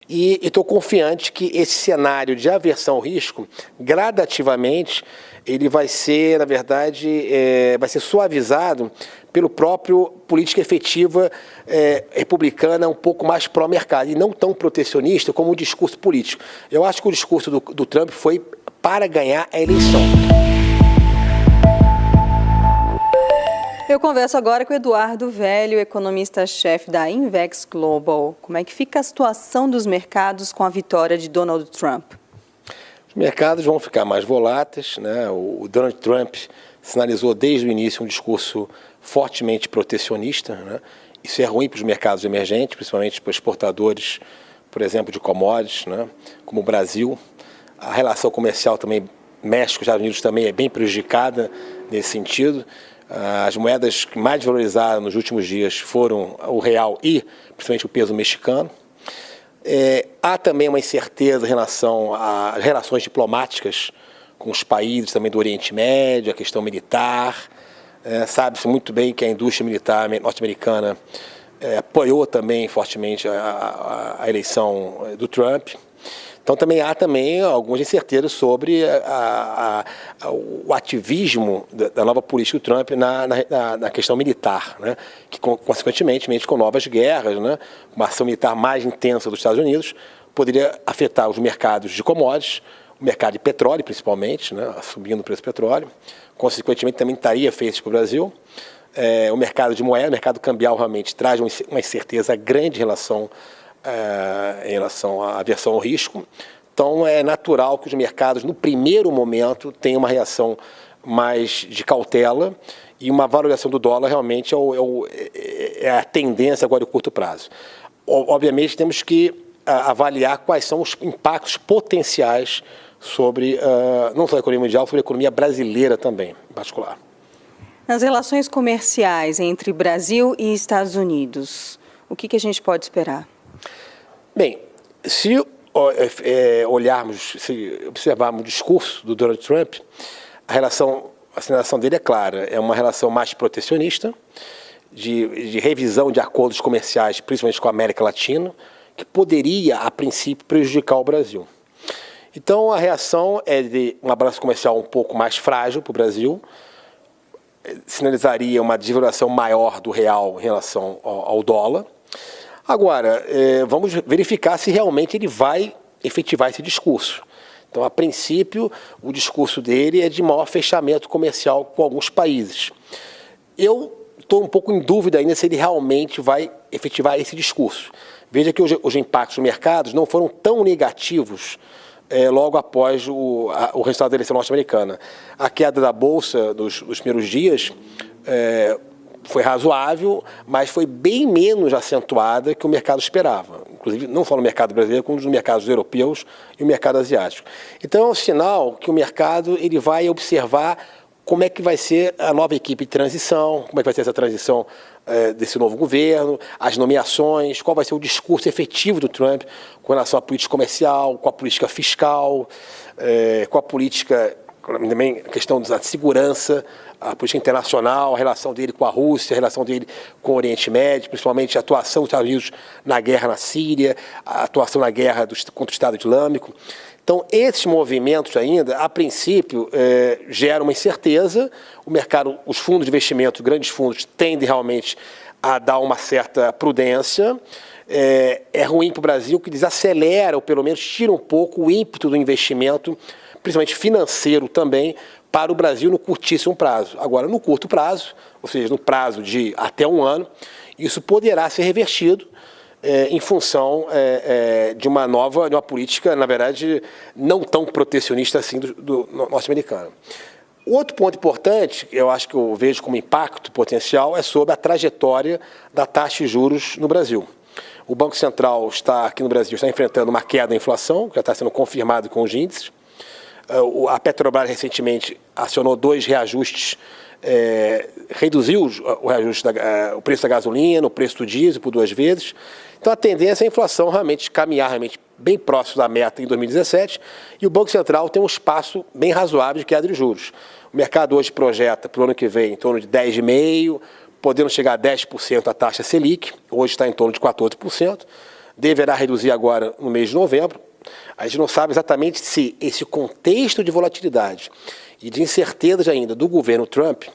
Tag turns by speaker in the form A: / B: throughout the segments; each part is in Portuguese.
A: E estou confiante que esse cenário de aversão ao risco, gradativamente, ele vai ser, na verdade, vai ser suavizado pelo próprio política efetiva republicana um pouco mais pró-mercado e não tão protecionista como o discurso político. Eu acho que o discurso do Trump foi para ganhar a eleição.
B: Eu converso agora com o Eduardo Velho, economista-chefe da Invex Global. Como é que fica a situação dos mercados com a vitória de Donald Trump?
A: Os mercados vão ficar mais voláteis, né? O Donald Trump sinalizou desde o início um discurso fortemente protecionista, né? Isso é ruim para os mercados emergentes, principalmente para exportadores, por exemplo, de commodities, né? Como o Brasil. A relação comercial também, México e Estados Unidos também é bem prejudicada nesse sentido. As moedas que mais valorizaram nos últimos dias foram o real e, principalmente, o peso mexicano. Há também uma incerteza em relação às relações diplomáticas com os países também do Oriente Médio, a questão militar. Sabe-se muito bem que a indústria militar norte-americana apoiou também fortemente a eleição do Trump. Então também há algumas incertezas sobre o ativismo da nova política do Trump na questão militar, né? Que consequentemente com novas guerras, né? Uma ação militar mais intensa dos Estados Unidos poderia afetar os mercados de commodities, o mercado de petróleo principalmente, né? Subindo o preço do petróleo, consequentemente também estaria feito para o Brasil. O mercado de moeda, o mercado cambial realmente traz uma incerteza grande em relação à aversão ao risco. Então é natural que os mercados no primeiro momento tenham uma reação mais de cautela e uma valorização do dólar realmente é a tendência agora de curto prazo. Obviamente temos que avaliar quais são os impactos potenciais sobre não só a economia mundial, sobre a economia brasileira também, em particular.
B: Nas relações comerciais entre Brasil e Estados Unidos, o que a gente pode esperar?
A: Bem, se observarmos o discurso do Donald Trump, a sinalização dele é clara, é uma relação mais protecionista, de revisão de acordos comerciais, principalmente com a América Latina, que poderia, a princípio, prejudicar o Brasil. Então, a reação é de uma balança comercial um pouco mais frágil para o Brasil, sinalizaria uma desvalorização maior do real em relação ao dólar. Agora, vamos verificar se realmente ele vai efetivar esse discurso. Então, a princípio, o discurso dele é de maior fechamento comercial com alguns países. Eu estou um pouco em dúvida ainda se ele realmente vai efetivar esse discurso. Veja que os impactos nos mercados não foram tão negativos logo após o resultado da eleição norte-americana. A queda da Bolsa dos primeiros dias foi razoável, mas foi bem menos acentuada que o mercado esperava. Inclusive, não só no mercado brasileiro, como nos mercados europeus e o mercado asiático. Então, é um sinal que o mercado ele vai observar como é que vai ser a nova equipe de transição, como é que vai ser essa transição desse novo governo, as nomeações, qual vai ser o discurso efetivo do Trump com relação à política comercial, com a política fiscal, com a política, também a questão da segurança, a política internacional, a relação dele com a Rússia, a relação dele com o Oriente Médio, principalmente a atuação dos Estados Unidos na guerra na Síria, a atuação na guerra contra o Estado Islâmico. Então, esses movimentos ainda, a princípio, geram uma incerteza. O mercado, os fundos de investimento, grandes fundos, tendem realmente a dar uma certa prudência. É ruim para o Brasil, que desacelera, ou pelo menos tira um pouco o ímpeto do investimento, principalmente financeiro também, para o Brasil no curtíssimo prazo. Agora, no curto prazo, ou seja, no prazo de até um ano, isso poderá ser revertido em função de uma política, na verdade, não tão protecionista assim do norte-americano. O outro ponto importante, eu acho que eu vejo como impacto potencial, é sobre a trajetória da taxa de juros no Brasil. O Banco Central aqui no Brasil está enfrentando uma queda da inflação, que já está sendo confirmado com os índices. A Petrobras recentemente acionou 2 reajustes, reduziu o reajuste o preço da gasolina, o preço do diesel por 2 vezes. Então a tendência é a inflação realmente caminhar bem próximo da meta em 2017 e o Banco Central tem um espaço bem razoável de queda de juros. O mercado hoje projeta para o ano que vem em torno de 10,5%, podendo chegar a 10% a taxa Selic, hoje está em torno de 14%. deverá reduzir agora no mês de novembro. A gente não sabe exatamente se esse contexto de volatilidade e de incertezas ainda do governo Trump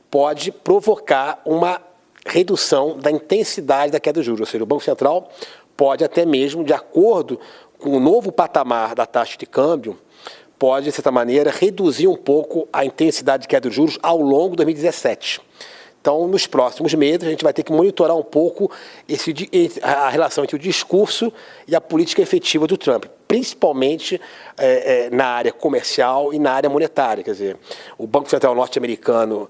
A: pode provocar uma redução da intensidade da queda de juros. Ou seja, o Banco Central pode até mesmo, de acordo com o novo patamar da taxa de câmbio, pode, de certa maneira, reduzir um pouco a intensidade de queda de juros ao longo de 2017. Então, nos próximos meses, a gente vai ter que monitorar um pouco a relação entre o discurso e a política efetiva do Trump, principalmente na área comercial e na área monetária. Quer dizer, o Banco Central norte-americano,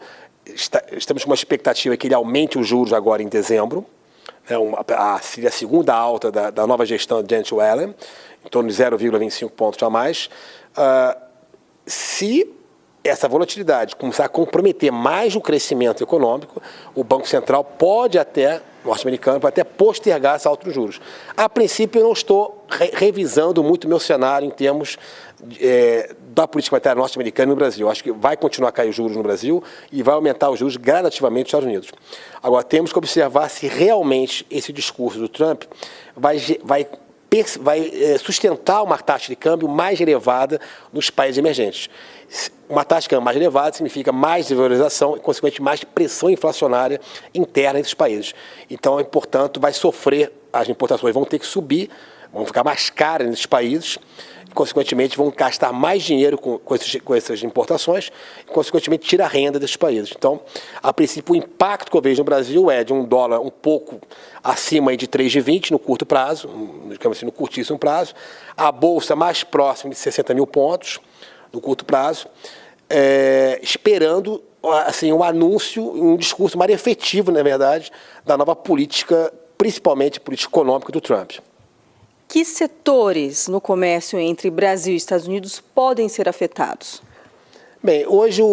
A: estamos com uma expectativa que ele aumente os juros agora em dezembro. Seria a segunda alta da nova gestão de Janet Yellen, em torno de 0,25 pontos a mais. Se essa volatilidade começar a comprometer mais o crescimento econômico, o Banco Central norte-americano, pode até postergar essa alta dos juros. A princípio, eu não estou revisando muito o meu cenário em termos da política monetária norte-americana no Brasil. Eu acho que vai continuar a cair os juros no Brasil e vai aumentar os juros gradativamente nos Estados Unidos. Agora, temos que observar se realmente esse discurso do Trump vai sustentar uma taxa de câmbio mais elevada nos países emergentes. Uma taxa de câmbio mais elevada significa mais desvalorização e, consequentemente, mais pressão inflacionária interna entre os países. Então, portanto, vai sofrer, as importações vão ter que subir, vão ficar mais caras nesses países, e, consequentemente, vão gastar mais dinheiro com essas importações e, consequentemente, tira a renda desses países. Então, a princípio, o impacto que eu vejo no Brasil é de um dólar um pouco acima de 3,20 no curto prazo, digamos assim, no curtíssimo prazo, a Bolsa mais próxima de 60 mil pontos no curto prazo, esperando assim, um anúncio, um discurso mais efetivo, na verdade, da nova política, principalmente política econômica do Trump.
B: Que setores no comércio entre Brasil e Estados Unidos podem ser afetados?
A: Bem, hoje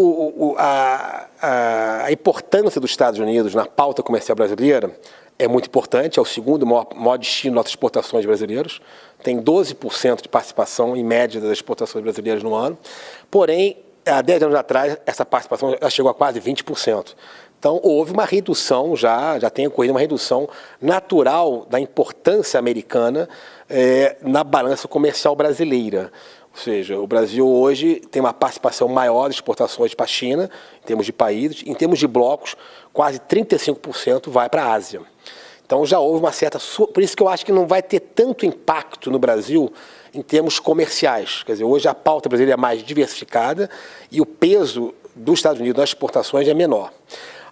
A: a importância dos Estados Unidos na pauta comercial brasileira é muito importante, é o segundo maior destino das nossas exportações brasileiras, tem 12% de participação em média das exportações brasileiras no ano, porém, há 10 anos atrás, essa participação já chegou a quase 20%. Então, houve uma redução, já tem ocorrido uma redução natural da importância americana na balança comercial brasileira. Ou seja, o Brasil hoje tem uma participação maior de exportações para a China, em termos de países, em termos de blocos, quase 35% vai para a Ásia. Então já houve uma certa... Por isso que eu acho que não vai ter tanto impacto no Brasil em termos comerciais. Quer dizer, hoje a pauta brasileira é mais diversificada e o peso dos Estados Unidos nas exportações é menor.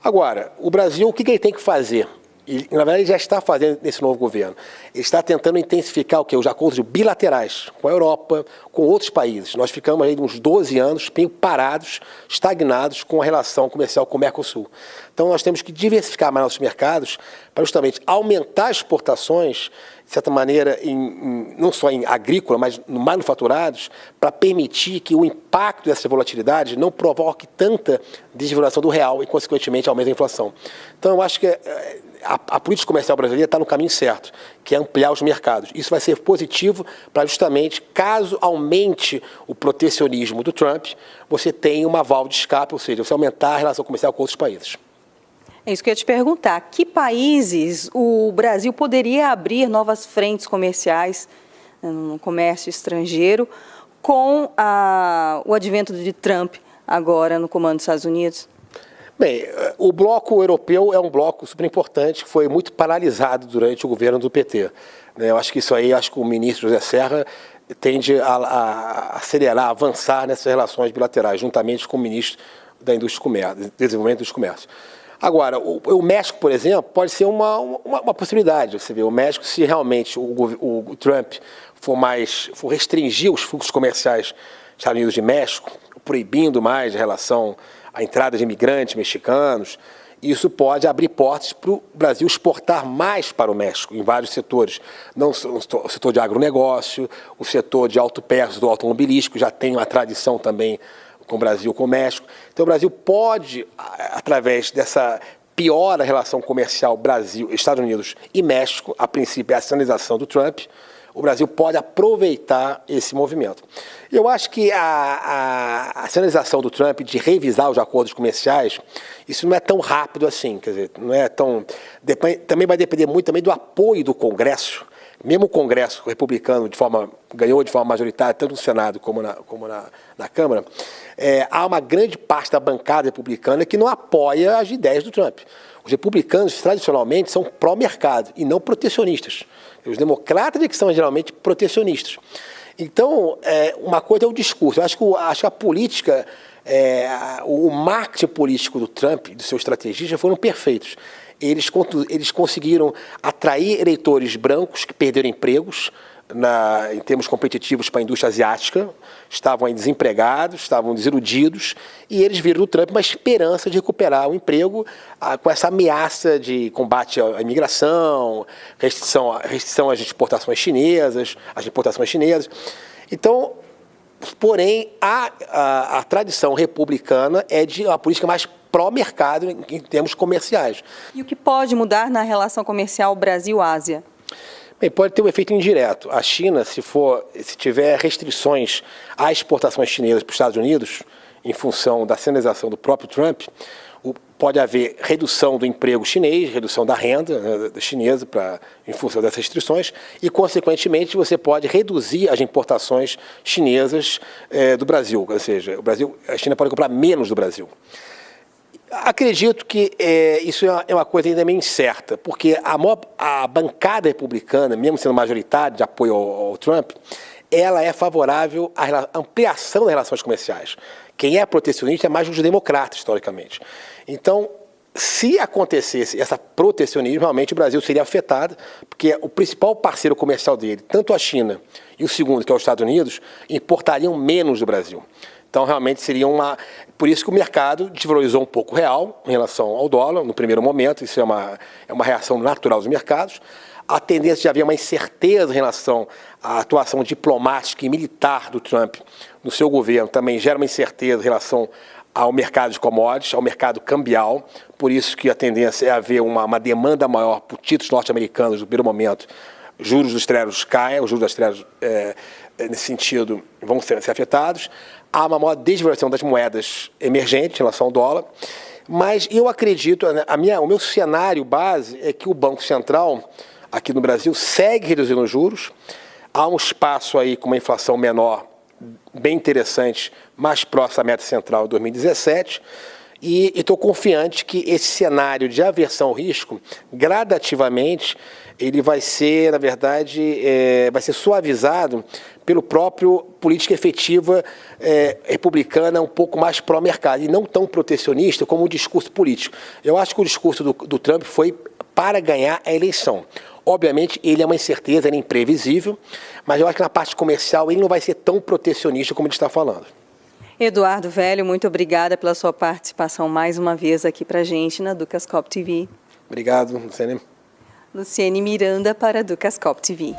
A: Agora, o Brasil, o que ele tem que fazer? E, na verdade, ele já está fazendo nesse novo governo. Ele está tentando intensificar os acordos bilaterais com a Europa, com outros países. Nós ficamos aí uns 12 anos meio parados, estagnados com a relação comercial com o Mercosul. Então, nós temos que diversificar mais nossos mercados para justamente aumentar as exportações, de certa maneira, não só em agrícola, mas no manufaturados, para permitir que o impacto dessa volatilidade não provoque tanta desvalorização do real e, consequentemente, aumente a inflação. Então, eu acho que a política comercial brasileira está no caminho certo, que é ampliar os mercados. Isso vai ser positivo para justamente, caso aumente o protecionismo do Trump, você tenha uma válvula de escape, ou seja, você aumentar a relação comercial com outros países.
B: É isso que eu ia te perguntar. Que países o Brasil poderia abrir novas frentes comerciais no comércio estrangeiro com o advento de Trump agora no comando dos Estados Unidos?
A: Bem, o bloco europeu é um bloco super importante, que foi muito paralisado durante o governo do PT. Eu acho que isso aí, acho que o ministro José Serra tende a acelerar, a avançar nessas relações bilaterais, juntamente com o ministro da Indústria e Comércio, Desenvolvimento dos Comércios. Agora, o México, por exemplo, pode ser uma possibilidade. Você vê, o México, se realmente o Trump for restringir os fluxos comerciais dos Estados Unidos de México, proibindo mais a relação, a entrada de imigrantes mexicanos, isso pode abrir portas para o Brasil exportar mais para o México, em vários setores. Não o setor de agronegócio, o setor de autopeças do automobilístico, já tem uma tradição também com o Brasil, com o México. Então o Brasil pode, através dessa piora da relação comercial Brasil, Estados Unidos e México, a princípio é a sinalização do Trump, o Brasil pode aproveitar esse movimento. Eu acho que a sinalização do Trump de revisar os acordos comerciais, isso não é tão rápido assim, quer dizer, não é tão... também vai depender muito também do apoio do Congresso mesmo o Congresso republicano ganhou de forma majoritária, tanto no Senado como na Câmara, há uma grande parte da bancada republicana que não apoia as ideias do Trump. Os republicanos, tradicionalmente, são pró-mercado e não protecionistas. Os democratas é que são geralmente protecionistas. Então, uma coisa é o discurso. Eu acho que a política, o marketing político do Trump e dos seus estrategistas foram perfeitos. Eles conseguiram atrair eleitores brancos que perderam empregos em termos competitivos para a indústria asiática, estavam aí desempregados, estavam desiludidos, e eles viram no Trump uma esperança de recuperar o emprego com essa ameaça de combate à imigração, restrição às importações chinesas. Então, porém, a tradição republicana é de uma política mais pró-mercado em termos comerciais.
B: E o que pode mudar na relação comercial Brasil-Ásia?
A: Bem, pode ter um efeito indireto. A China, se tiver restrições às exportações chinesas para os Estados Unidos, em função da sinalização do próprio Trump, pode haver redução do emprego chinês, redução da renda, né, chinesa em função dessas restrições, e, consequentemente, você pode reduzir as importações chinesas do Brasil. Ou seja, a China pode comprar menos do Brasil. Acredito que isso é uma coisa ainda meio incerta, porque a bancada republicana, mesmo sendo majoritária de apoio ao Trump, ela é favorável à ampliação das relações comerciais. Quem é protecionista é mais os democratas, historicamente. Então, se acontecesse esse protecionismo, realmente o Brasil seria afetado, porque o principal parceiro comercial dele, tanto a China e o segundo, que é os Estados Unidos, importariam menos do Brasil. Então, realmente seria Por isso que o mercado desvalorizou um pouco o real em relação ao dólar, no primeiro momento. Isso é uma reação natural dos mercados. A tendência de haver uma incerteza em relação à atuação diplomática e militar do Trump no seu governo também gera uma incerteza em relação ao mercado de commodities, ao mercado cambial. Por isso que a tendência é haver uma demanda maior por títulos norte-americanos no primeiro momento. Juros dos Treasuries caem, os juros das Treasuries, nesse sentido, vão ser afetados. Há uma maior desvalorização das moedas emergentes em relação ao dólar, mas eu acredito, o meu cenário base é que o Banco Central, aqui no Brasil, segue reduzindo os juros. Há um espaço aí com uma inflação menor, bem interessante, mais próximo da meta central de 2017, e estou confiante que esse cenário de aversão ao risco, gradativamente, ele vai ser, na verdade, vai ser suavizado pelo próprio política efetiva republicana um pouco mais pró-mercado e não tão protecionista como o discurso político. Eu acho que o discurso do Trump foi para ganhar a eleição. Obviamente, ele é uma incerteza, ele é imprevisível, mas eu acho que na parte comercial ele não vai ser tão protecionista como ele está falando.
B: Eduardo Velho, muito obrigada pela sua participação mais uma vez aqui para a gente na Ducascope TV.
A: Obrigado, Luciane.
B: Luciane Miranda para a Ducascope TV.